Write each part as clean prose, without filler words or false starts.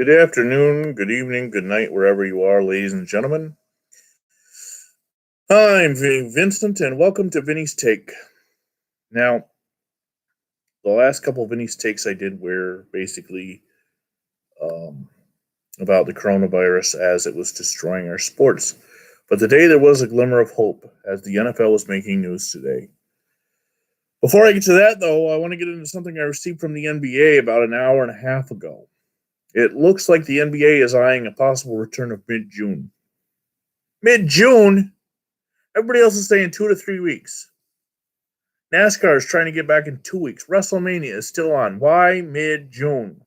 Good afternoon, good evening, good night, wherever you are, ladies and gentlemen. I'm Vincent, and welcome to Vinny's Take. Now, the last couple of Vinny's Takes I did were basically um, about the coronavirus as it was destroying our sports. But today there was a glimmer of hope as the NFL was making news today. Before I get to that, though, I want to get into something I received from the NBA about an hour and a half ago. It looks like the NBA is eyeing a possible return of mid-June. Mid-June? Everybody else is saying 2 to 3 weeks. NASCAR is trying to get back in 2 weeks. WrestleMania is still on. Why mid-June?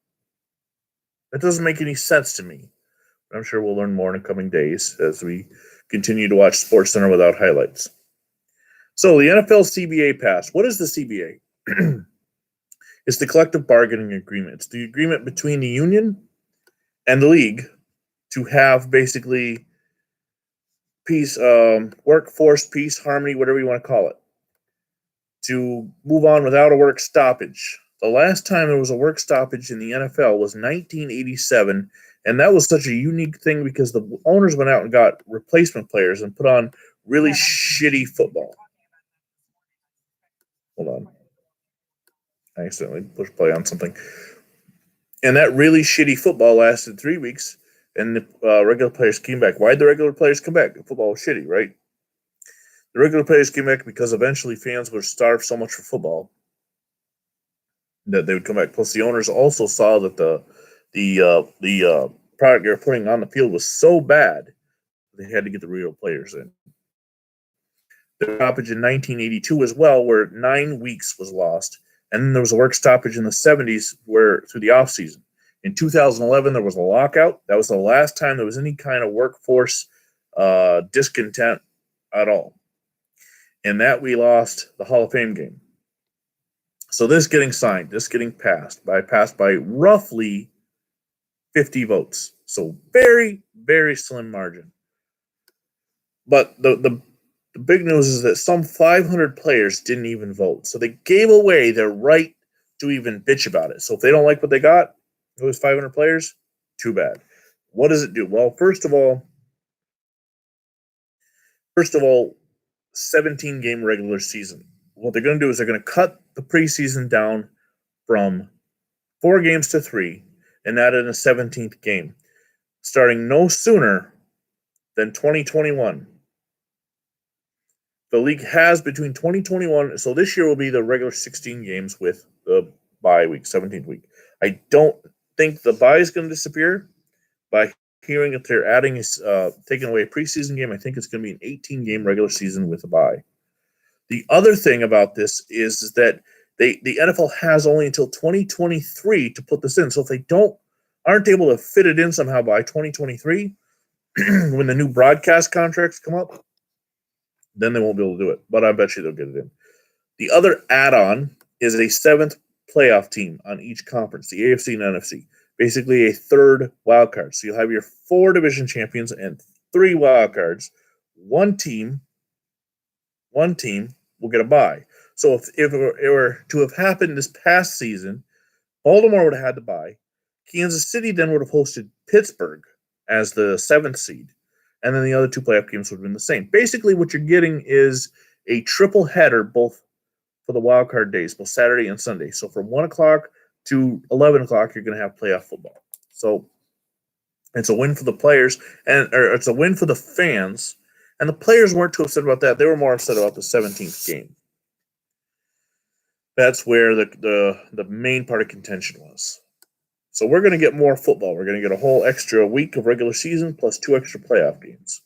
That doesn't make any sense to me. But I'm sure we'll learn more in the coming days as we continue to watch SportsCenter without highlights. So the NFL CBA passed. What is the CBA? It's the collective bargaining agreement. It's the agreement between the union and the league to have basically peace, workforce, peace, harmony, whatever you want to call it, to move on without a work stoppage. The last time there was a work stoppage in the NFL was 1987, and that was such a unique thing because the owners went out and got replacement players and put on really shitty football. Hold on. I accidentally pushed play on something. And that really shitty football lasted 3 weeks, and the regular players came back. Why'd the regular players come back? The football was shitty, right? The regular players came back because eventually fans were starved so much for football that they would come back. Plus, the owners also saw that the product they were putting on the field was so bad they had to get the real players in. The stoppage in 1982 as well, where 9 weeks was lost, and then there was a work stoppage in the 70s where through the off season. In 2011, there was a lockout. That was the last time there was any kind of workforce discontent at all. And that we lost the Hall of Fame game. So this getting signed, this getting passed by roughly 50 votes. So very, very slim margin. But the big news is that some 500 players didn't even vote. So they gave away their right to even bitch about it. So if they don't like what they got, those 500 players, too bad. What does it do? Well, first of all, 17-game regular season. What they're going to do is they're going to cut the preseason down from 4 games to 3 and add in a 17th game, starting no sooner than 2021. The league has between 2021, so this year will be the regular 16 games with the bye week, 17th week. I don't think the bye is going to disappear. By hearing that they're adding taking away a preseason game, I think it's going to be an 18-game regular season with a bye. The other thing about this is that the NFL has only until 2023 to put this in. So if they aren't able to fit it in somehow by 2023, when the new broadcast contracts come up, then they won't be able to do it. But I bet you they'll get it in. The other add-on is a 7th playoff team on each conference, the AFC and NFC. Basically a third wild card. So you'll have your 4 division champions and 3 wild cards. One team will get a bye. So if it were to have happened this past season, Baltimore would have had the bye. Kansas City then would have hosted Pittsburgh as the 7th seed. And then the other 2 playoff games would have been the same. Basically, what you're getting is a triple header both for the wild card days, both Saturday and Sunday. So from 1 o'clock to 11 o'clock, you're going to have playoff football. So it's a win for the players, or it's a win for the fans. And the players weren't too upset about that. They were more upset about the 17th game. That's where the main part of contention was. So we're going to get more football. We're going to get a whole extra week of regular season plus 2 extra playoff games.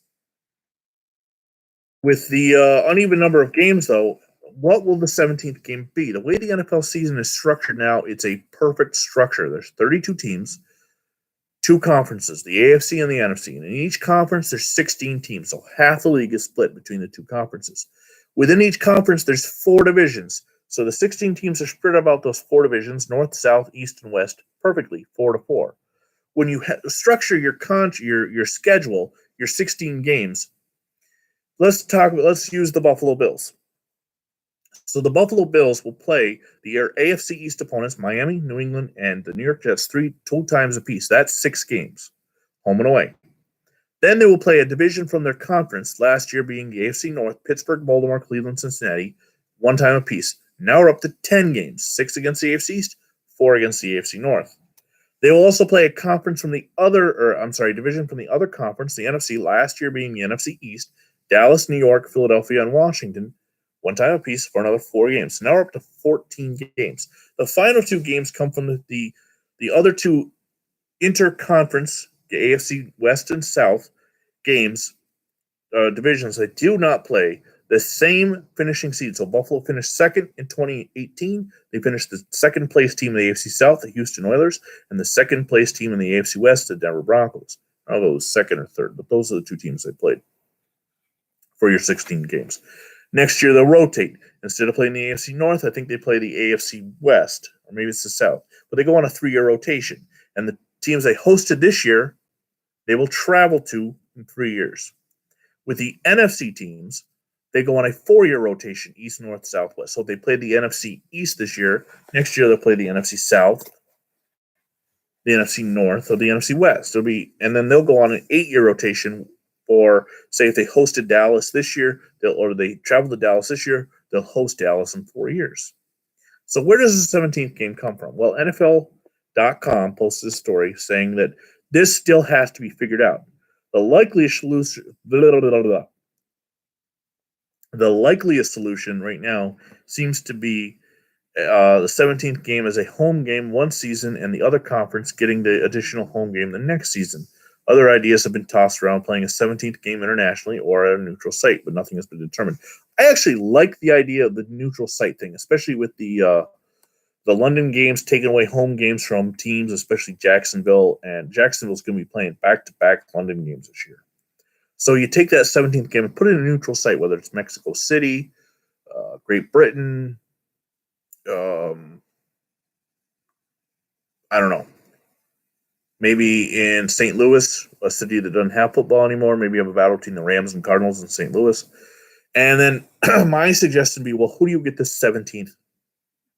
With the uneven number of games, though, what will the 17th game be? The way the NFL season is structured now, it's a perfect structure. There's 32 teams, 2 conferences, the AFC and the NFC. And in each conference, there's 16 teams. So half the league is split between the 2 conferences. Within each conference, there's 4 divisions. So the 16 teams are spread about those 4 divisions, north, south, east, and west, perfectly, 4-4. When you structure your schedule, your 16 games, let's use the Buffalo Bills. So the Buffalo Bills will play the AFC East opponents, Miami, New England, and the New York Jets, two times apiece. That's 6 games, home and away. Then they will play a division from their conference, last year being the AFC North, Pittsburgh, Baltimore, Cleveland, Cincinnati, one time apiece. Now we're up to 10 games, 6 against the AFC East, 4 against the AFC North. They will also play a conference from the division from the other conference, the NFC, last year being the NFC East, Dallas, New York, Philadelphia, and Washington, one time apiece for another 4 games. So now we're up to 14 games. The final 2 games come from the other 2 interconference, the AFC West and South games, divisions that do not play the same finishing seed. So Buffalo finished second in 2018. They finished the second place team in the AFC South, the Houston Oilers, and the second place team in the AFC West, the Denver Broncos. I don't know if it was second or third, but those are the 2 teams they played for your 16 games. Next year, they'll rotate. Instead of playing the AFC North, I think they play the AFC West, or maybe it's the South. But they go on a 3-year rotation. And the teams they hosted this year, they will travel to in 3 years. With the NFC teams, they go on a 4-year rotation, East, North, South, West. So they played the NFC East this year. Next year, they'll play the NFC South, the NFC North, or the NFC West. And then they'll go on an 8-year rotation. Or say if they hosted Dallas this year, they travel to Dallas this year, they'll host Dallas in 4 years. So where does the 17th game come from? Well, NFL.com posted a story saying that this still has to be figured out. The likeliest solution right now seems to be the 17th game as a home game one season and the other conference getting the additional home game the next season. Other ideas have been tossed around, playing a 17th game internationally or at a neutral site, but nothing has been determined. I actually like the idea of the neutral site thing, especially with the London games taking away home games from teams, especially Jacksonville. And Jacksonville's going to be playing back-to-back London games this year. So you take that 17th game and put it in a neutral site, whether it's Mexico City, Great Britain, I don't know. Maybe in St. Louis, a city that doesn't have football anymore. Maybe you have a battle between the Rams and Cardinals in St. Louis. And then my suggestion would be, well, who do you get the 17th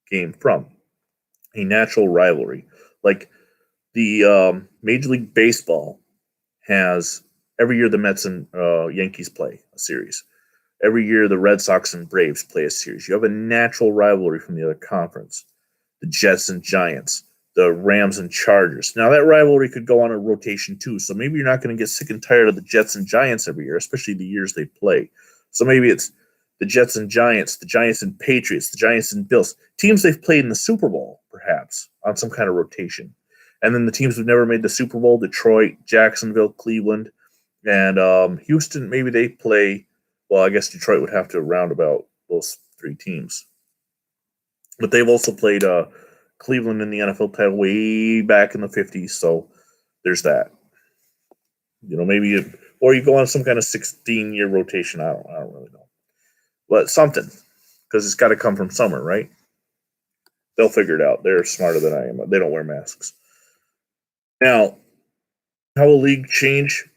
game from? A natural rivalry. Like the Major League Baseball has every year the Mets and Yankees play a series. Every year the Red Sox and Braves play a series. You have a natural rivalry from the other conference. The Jets and Giants, the Rams and Chargers. Now that rivalry could go on a rotation too. So maybe you're not going to get sick and tired of the Jets and Giants every year, especially the years they play. So maybe it's the Jets and Giants, the Giants and Patriots, the Giants and Bills. Teams they've played in the Super Bowl, perhaps, on some kind of rotation. And then the teams who've never made the Super Bowl, Detroit, Jacksonville, Cleveland, and Houston, maybe they play. Well, I guess Detroit would have to round about those 3 teams. But they've also played Cleveland in the NFL title way back in the 50s, so there's that. Maybe or you go on some kind of 16-year rotation. I don't really know. But something, because it's got to come from somewhere, right? They'll figure it out. They're smarter than I am. They don't wear masks. Now, how will league change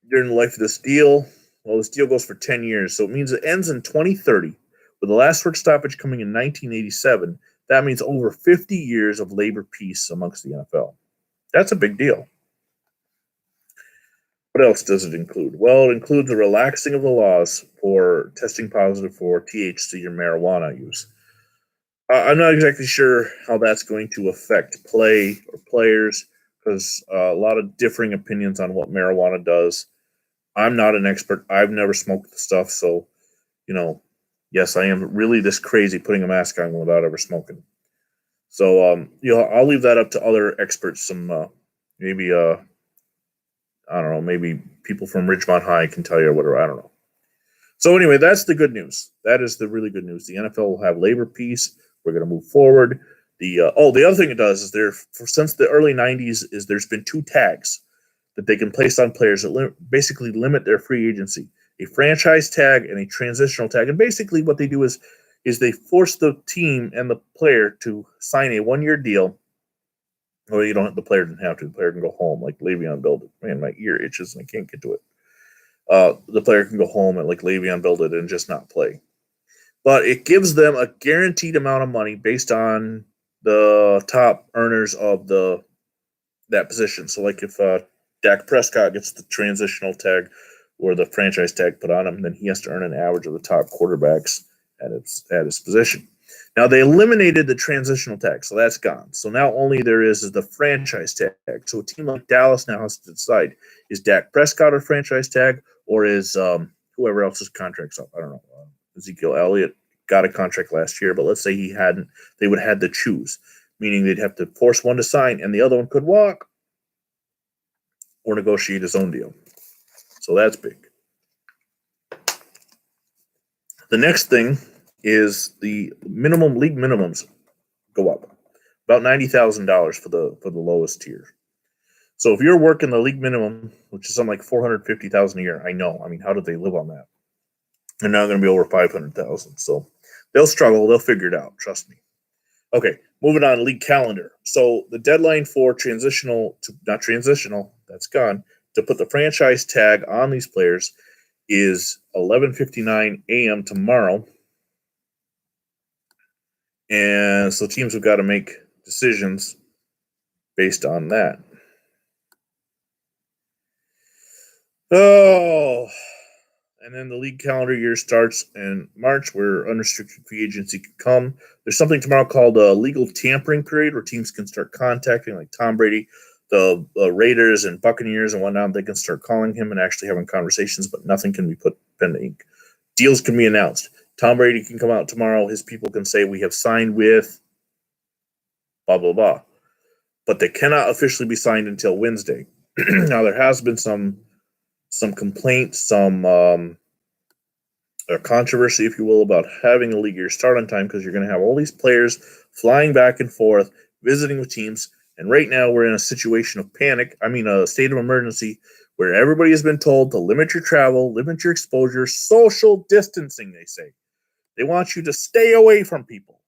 during the life of this deal? Well, this deal goes for 10 years, so it means it ends in 2030, with the last work stoppage coming in 1987. That means over 50 years of labor peace amongst the NFL. That's a big deal. What else does it include? Well, it includes the relaxing of the laws for testing positive for THC or marijuana use. I'm not exactly sure how that's going to affect play or players, because a lot of differing opinions on what marijuana does. I'm not an expert. I've never smoked the stuff, so, yes, I am really this crazy putting a mask on without ever smoking. So, I'll leave that up to other experts. Some maybe I don't know, maybe people from Ridgemont High can tell you or whatever. I don't know. So anyway, that's the good news. That is the really good news. The NFL will have labor peace. We're going to move forward. The other thing it does is since the early 90s is there's been 2 tags that they can place on players that basically limit their free agency: a franchise tag and a transitional tag. And basically what they do is they force the team and the player to sign a 1-year deal. Well, the player doesn't have to. The player can go home, like Le'Veon Bell did. Man, my ear itches and I can't get to it. The player can go home and like Le'Veon Bell did and just not play. but it gives them a guaranteed amount of money based on the top earners of that position. So, like if Dak Prescott gets the transitional tag or the franchise tag put on him, then he has to earn an average of the top quarterbacks at his position. Now they eliminated the transitional tag, so that's gone. So now only there is the franchise tag. So a team like Dallas now has to decide: is Dak Prescott a franchise tag, or is whoever else's contract's up? I don't know. Ezekiel Elliott got a contract last year, but let's say he hadn't. They would have had to choose, meaning they'd have to force one to sign, and the other one could walk or negotiate his own deal. So that's big. The next thing is the minimum league minimums go up about $90,000 for the lowest tier. So if you're working the league minimum, which is something like $450,000 a year, I know. I mean, how did they live on that? They're now going to be over $500,000. So they'll struggle. They'll figure it out. Trust me. Okay, moving on. League calendar. So the deadline for not transitional, that's gone, to put the franchise tag on these players is 11:59 a.m. tomorrow. And so teams have got to make decisions based on that. Oh, and then the league calendar year starts in March, where unrestricted free agency can come. There's something tomorrow called a legal tampering period, where teams can start contacting, like Tom Brady, the Raiders and Buccaneers and whatnot. They can start calling him and actually having conversations, but nothing can be put pen to ink. Deals can be announced. Tom Brady can come out tomorrow. His people can say, we have signed with blah, blah, blah. But they cannot officially be signed until Wednesday. Now, there has been some complaints, some controversy, if you will, about having a league year start on time, because you're going to have all these players flying back and forth, visiting with teams. And right now we're in a situation of a state of emergency, where everybody has been told to limit your travel, limit your exposure, social distancing, they say. They want you to stay away from people.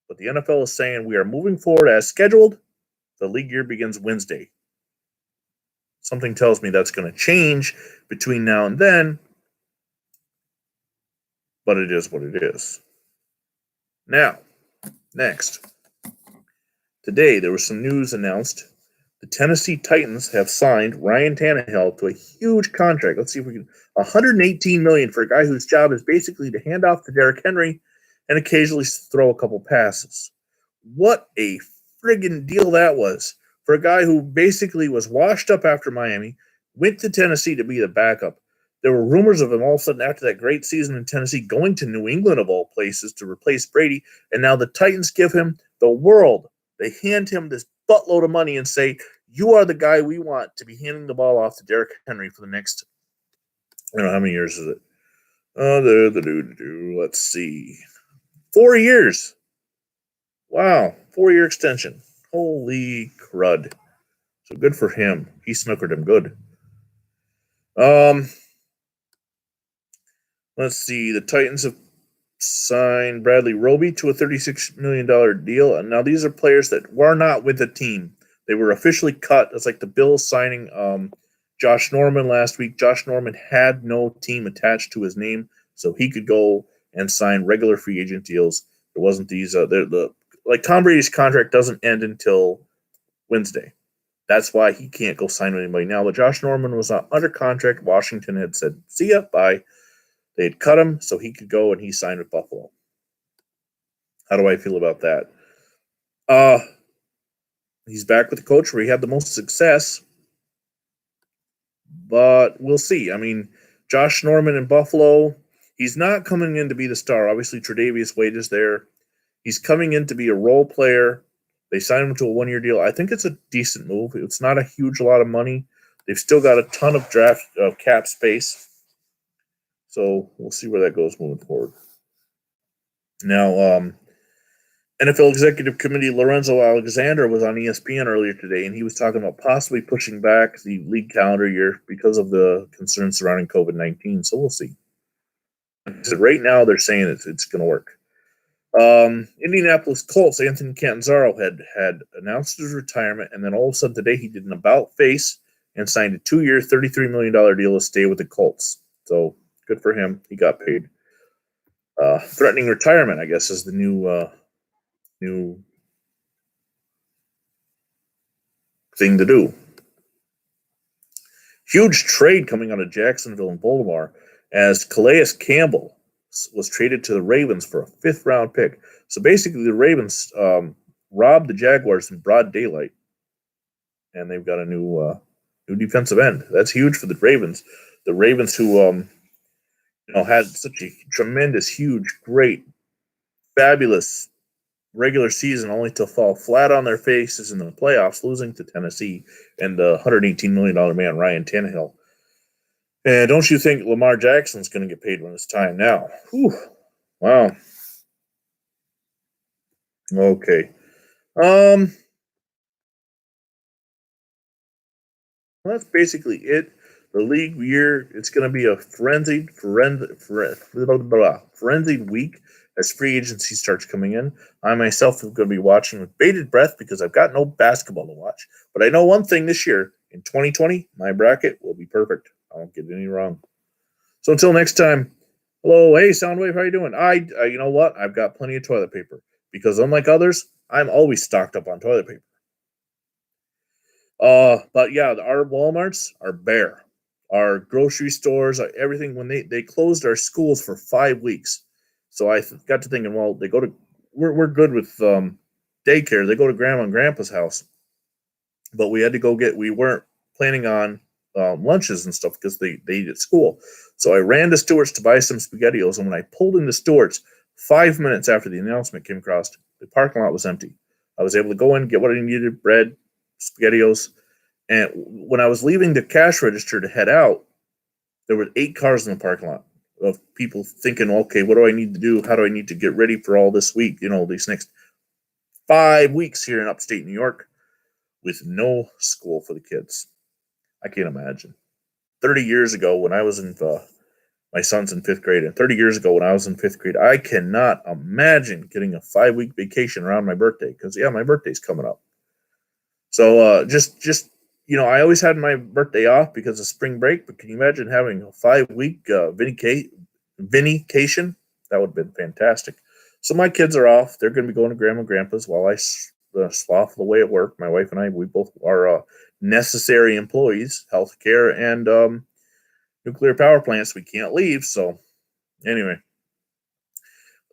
But the NFL is saying we are moving forward as scheduled. The league year begins Wednesday. Something tells me that's going to change between now and then, but it is what it is. Now, next. Today, there was some news announced. The Tennessee Titans have signed Ryan Tannehill to a huge contract. Let's see if we can. $118 million for a guy whose job is basically to hand off to Derrick Henry and occasionally throw a couple passes. What a friggin' deal that was for a guy who basically was washed up after Miami, went to Tennessee to be the backup. There were rumors of him all of a sudden after that great season in Tennessee going to New England, of all places, to replace Brady. And now the Titans give him the world. They hand him this buttload of money and say, you are the guy we want to be handing the ball off to Derrick Henry for the next, I don't know, how many years is it? Let's see. 4 years. Wow. 4-year extension. Holy crud. So good for him. He snookered him good. Let's see. The Titans have signed Bradley Roby to a $36 million deal. And now these are players that were not with the team. They were officially cut. It's like the Bills signing Josh Norman last week. Josh Norman had no team attached to his name, so he could go and sign regular free agent deals. There wasn't these. Like Tom Brady's contract doesn't end until Wednesday. That's why he can't go sign with anybody now. But Josh Norman was under contract. Washington had said, see ya, bye. They had cut him so he could go, and he signed with Buffalo. How do I feel about that? He's back with the coach where he had the most success. But we'll see. I mean, Josh Norman in Buffalo, he's not coming in to be the star. Obviously, Tre'Davious Wade is there. He's coming in to be a role player. They signed him to a 1-year deal. I think it's a decent move. It's not a huge lot of money. They've still got a ton of draft cap space. So we'll see where that goes moving forward. Now, NFL Executive Committee Lorenzo Alexander was on ESPN earlier today, and he was talking about possibly pushing back the league calendar year because of the concerns surrounding COVID-19. So we'll see. So right now, they're saying it's going to work. Indianapolis Colts, Anthony Catanzaro had announced his retirement, and then all of a sudden today he did an about-face and signed a 2-year, $33 million deal to stay with the Colts. So good for him. He got paid. threatening retirement, I guess, is the new thing to do. Huge trade coming out of Jacksonville and Baltimore as Calais Campbell was traded to the Ravens for a fifth-round pick. So basically, the Ravens robbed the Jaguars in broad daylight, and they've got a new defensive end. That's huge for the Ravens. The Ravens, who had such a tremendous, huge, great, fabulous regular season, only to fall flat on their faces in the playoffs, losing to Tennessee and the $118 million man Ryan Tannehill. And don't you think Lamar Jackson's going to get paid when it's time now? Whew. Wow. Okay. Well, that's basically it. The league year, it's going to be a frenzied week as free agency starts coming in. I myself am going to be watching with bated breath because I've got no basketball to watch. But I know one thing this year, in 2020, my bracket will be perfect. I won't get any wrong. So until next time, hello, hey, Soundwave, how you doing? You know what? I've got plenty of toilet paper because unlike others, I'm always stocked up on toilet paper. But yeah, our Walmarts are bare. Our grocery stores, everything. When they closed our schools for 5 weeks, so I got to thinking, well, we're good with daycare. They go to grandma and grandpa's house, but we had to go we weren't planning on lunches and stuff because they eat at school. So I ran to Stewart's to buy some SpaghettiOs, and when I pulled into Stewart's, 5 minutes after the announcement came across, the parking lot was empty. I was able to go in, get what I needed, bread, SpaghettiOs, and when I was leaving the cash register to head out, there were 8 cars in the parking lot of people thinking, okay, what do I need to do? How do I need to get ready for all this week? These next 5 weeks here in upstate New York with no school for the kids. I can't imagine. 30 years ago when I was in my son's in 5th grade, and 30 years ago when I was in 5th grade, I cannot imagine getting a 5-week vacation around my birthday because, yeah, my birthday's coming up. So just I always had my birthday off because of spring break, but can you imagine having a 5-week Vinny-cation? That would have been fantastic. So my kids are off. They're going to be going to grandma and grandpa's while I slough away at work. My wife and I, we both are necessary employees, healthcare and nuclear power plants. We can't leave. So anyway,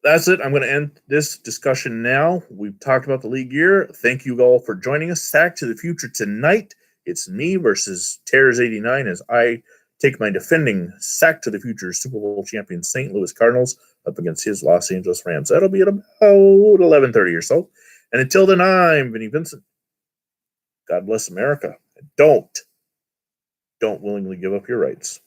that's it. I'm going to end this discussion now. We've talked about the league year. Thank you all for joining us. Sack to the Future tonight. It's me versus Terrors 89 as I take my defending Sack to the Future Super Bowl champion St. Louis Cardinals up against his Los Angeles Rams. That'll be at about 11:30 or so. And until then, I'm Vinny Vincent. God bless America. And don't willingly give up your rights.